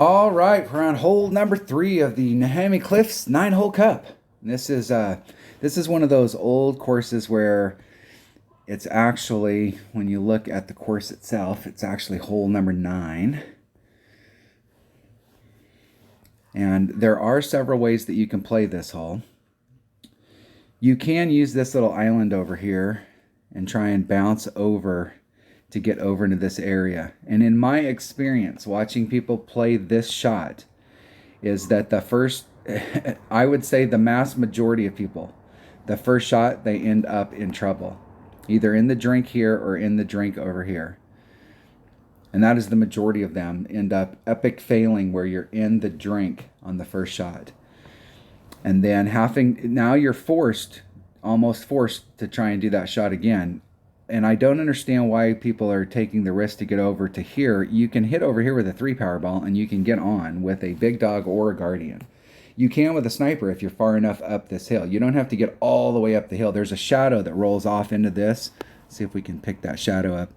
All right, we're on hole number 3 of the Namhae Cliffs 9-hole cup. And this is one of those old courses where it's actually, when you look at the course itself, it's actually hole number 9. And there are several ways that you can play this hole. You can use this little island over here and try and bounce over to get over into this area. And in my experience, watching people play this shot, is that the first, I would say the mass majority of people, the first shot, they end up in trouble. Either in the drink here or in the drink over here. And that is the majority of them end up epic failing where you're in the drink on the first shot. And then now you're almost forced to try and do that shot again. And I don't understand why people are taking the risk to get over to here. You can hit over here with a 3 power ball and you can get on with a big dog or a guardian. You can with a sniper if you're far enough up this hill. You don't have to get all the way up the hill. There's a shadow that rolls off into this. Let's see if we can pick that shadow up.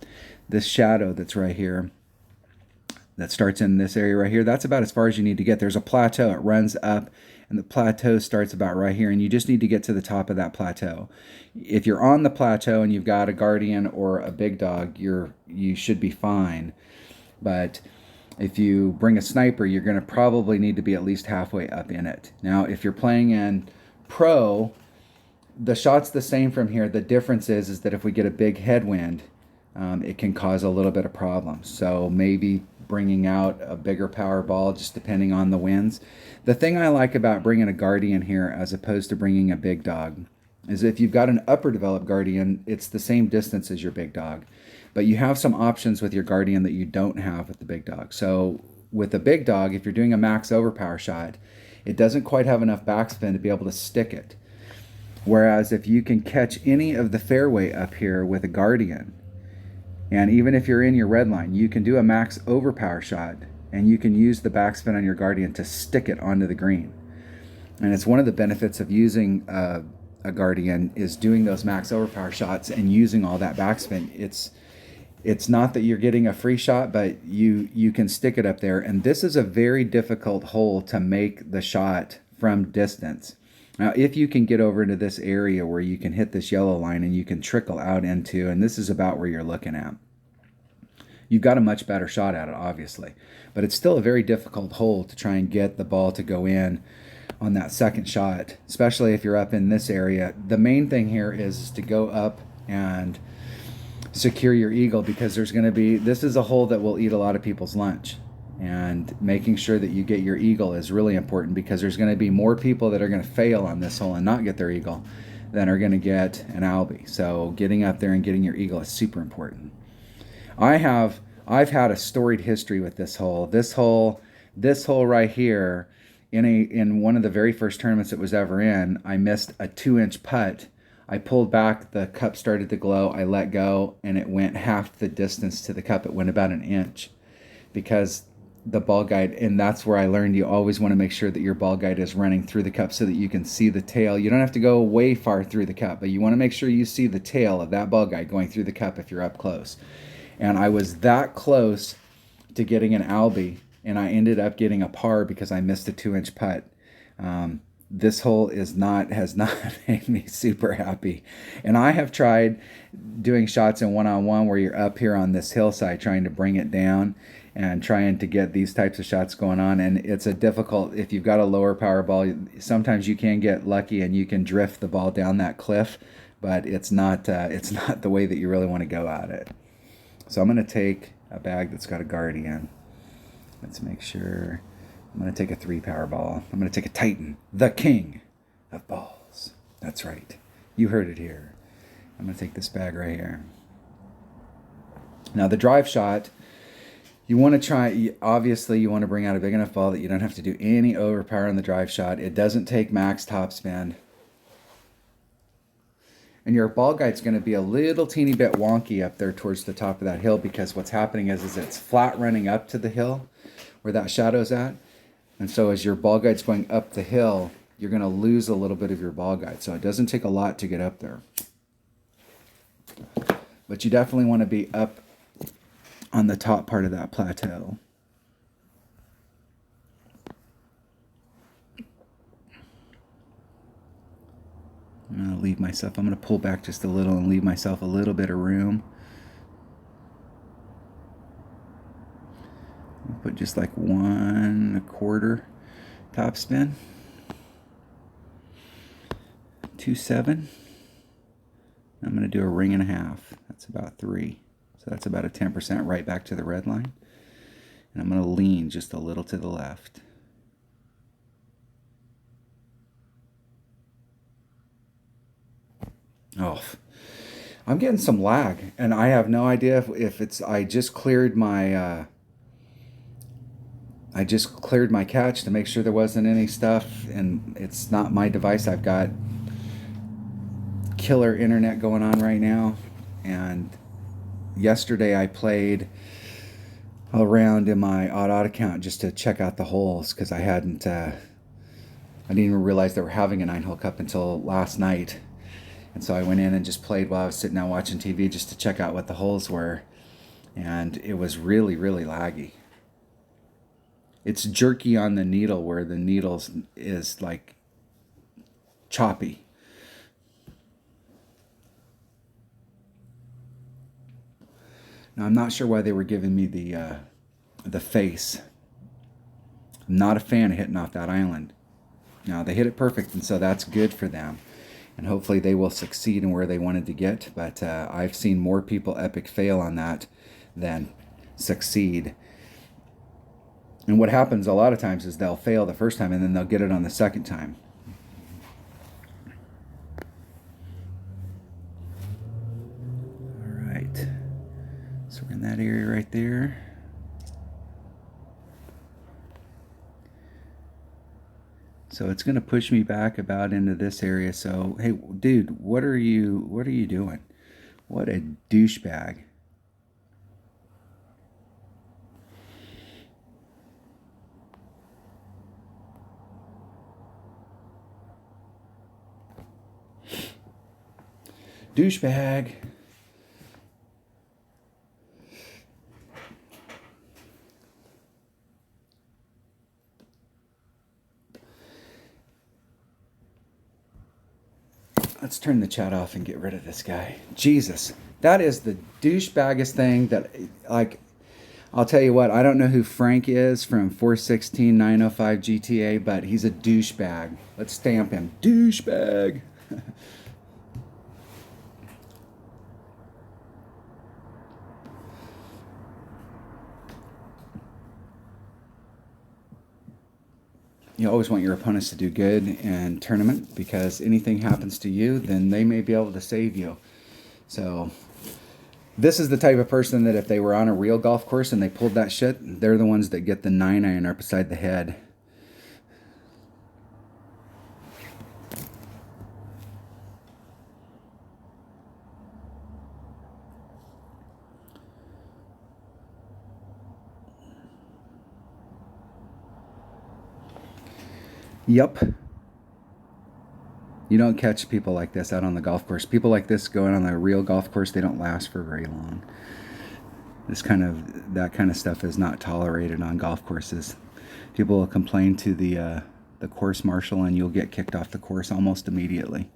This shadow that's right here, that starts in this area right here, that's about as far as you need to get. There's a plateau. It runs up, and the plateau starts about right here, and you just need to get to the top of that plateau. If you're on the plateau and you've got a guardian or a big dog, you should be fine. But if you bring a sniper, you're going to probably need to be at least halfway up in it. Now, if you're playing in pro, the shot's the same from here. The difference is that if we get a big headwind, it can cause a little bit of problems. So maybe bringing out a bigger power ball, just depending on the winds. The thing I like about bringing a guardian here as opposed to bringing a big dog is if you've got an upper developed guardian, it's the same distance as your big dog. But you have some options with your guardian that you don't have with the big dog. So with a big dog, if you're doing a max overpower shot, it doesn't quite have enough backspin to be able to stick it. Whereas if you can catch any of the fairway up here with a guardian, and even if you're in your red line, you can do a max overpower shot and you can use the backspin on your guardian to stick it onto the green. And it's one of the benefits of using a guardian is doing those max overpower shots and using all that backspin. It's not that you're getting a free shot, but you can stick it up there. And this is a very difficult hole to make the shot from distance. Now, if you can get over into this area where you can hit this yellow line and you can trickle out into, and this is about where you're looking at, you've got a much better shot at it, obviously. But it's still a very difficult hole to try and get the ball to go in on that second shot, especially if you're up in this area. The main thing here is to go up and secure your eagle, because this is a hole that will eat a lot of people's lunch. And making sure that you get your eagle is really important, because there's going to be more people that are going to fail on this hole and not get their eagle than are going to get an albie. So getting up there and getting your eagle is super important. I've had a storied history with this hole. This hole right here, in one of the very first tournaments it was ever in, I missed a 2-inch putt. I pulled back, the cup started to glow, I let go, and it went half the distance to the cup. It went about an inch, because the ball guide, and that's where I learned you always want to make sure that your ball guide is running through the cup so that you can see the tail. You don't have to go way far through the cup, but you want to make sure you see the tail of that ball guide going through the cup if you're up close. And I was that close to getting an albie, and I ended up getting a par because I missed a 2-inch putt. This hole has not made me super happy. And I have tried doing shots in one-on-one where you're up here on this hillside trying to bring it down and trying to get these types of shots going on. And it's a difficult, if you've got a lower power ball, sometimes you can get lucky and you can drift the ball down that cliff, but it's not the way that you really want to go at it. So I'm going to take a bag that's got a guardian. Let's make sure. I'm going to take a 3 power ball. I'm going to take a Titan, the king of balls. That's right. You heard it here. I'm going to take this bag right here. Now the drive shot, you want to try, obviously you want to bring out a big enough ball that you don't have to do any overpower on the drive shot. It doesn't take max topspin. And your ball guide's going to be a little teeny bit wonky up there towards the top of that hill, because what's happening is it's flat running up to the hill where that shadow's at. And so as your ball guide's going up the hill, you're going to lose a little bit of your ball guide. So it doesn't take a lot to get up there. But you definitely want to be up on the top part of that plateau. myself, I'm going to pull back just a little and leave myself a little bit of room. I'll put just like 1/4 top spin. 2/7. I'm going to do a 1.5. That's about 3. So that's about a 10% right back to the red line. And I'm going to lean just a little to the left. Oh, I'm getting some lag, and I have no idea if it's, I just cleared my catch to make sure there wasn't any stuff, and it's not my device. I've got killer internet going on right now, and yesterday I played around in my odd account just to check out the holes, because I didn't even realize they were having a 9-hole cup until last night. And so I went in and just played while I was sitting down watching TV just to check out what the holes were. And it was really, really laggy. It's jerky on the needle where the needle is like choppy. Now I'm not sure why they were giving me the face. I'm not a fan of hitting off that island. Now they hit it perfect, and so that's good for them. And hopefully they will succeed in where they wanted to get. But I've seen more people epic fail on that than succeed. And what happens a lot of times is they'll fail the first time and then they'll get it on the second time. All right. So we're in that area right there. So it's going to push me back about into this area. So, hey, dude, what are you doing? What a douchebag. Douchebag. Let's turn the chat off and get rid of this guy. Jesus, that is the douchebaggest thing that, like, I'll tell you what, I don't know who Frank is from 416 905 GTA, but he's a douchebag. Let's stamp him. Douchebag. You always want your opponents to do good in tournament, because anything happens to you, then they may be able to save you. So this is the type of person that if they were on a real golf course and they pulled that shit, they're the ones that get the 9-iron right beside the head. Yep. You don't catch people like this out on the golf course. People like this going on a real golf course, they don't last for very long. That kind of stuff is not tolerated on golf courses. People will complain to the course marshal, and you'll get kicked off the course almost immediately.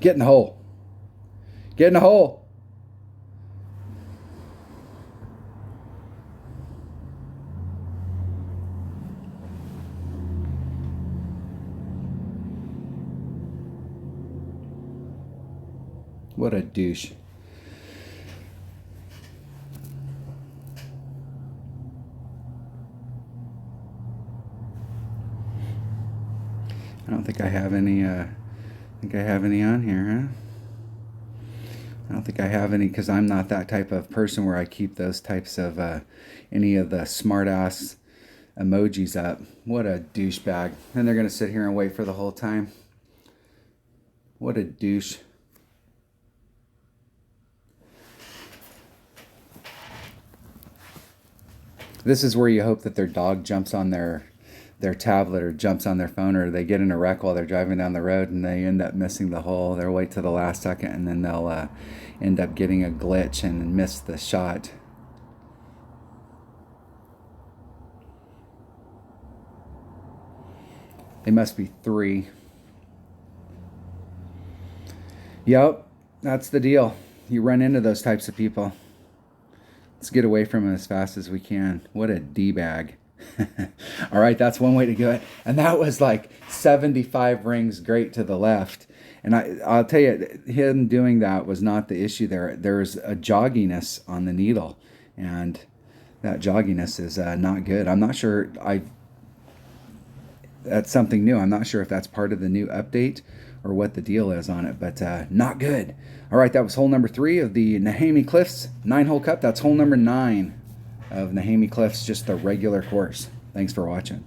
Get in the hole. Get in the hole. What a douche. I don't think I have any on here, huh? I don't think I have any, because I'm not that type of person where I keep those types of any of the smart ass emojis up. What a douchebag. And they're gonna sit here and wait for the whole time. What a douche. This is where you hope that their dog jumps on their their tablet or jumps on their phone, or they get in a wreck while they're driving down the road and they end up missing the hole. They'll wait to the last second and then they'll end up getting a glitch and miss the shot. They must be 3. Yep, that's the deal. You run into those types of people. Let's get away from them as fast as we can. What a D-bag. All right, that's one way to do it. And that was like 75 rings great to the left. And I'll tell you, him doing that was not the issue there. There's a jogginess on the needle. And that jogginess is not good. I'm not sure. That's something new. I'm not sure if that's part of the new update or what the deal is on it, but not good. All right, that was hole number 3 of the Namhae Cliffs 9-hole cup. That's hole number 9 of Namhae Cliffs, just the regular course. Thanks for watching.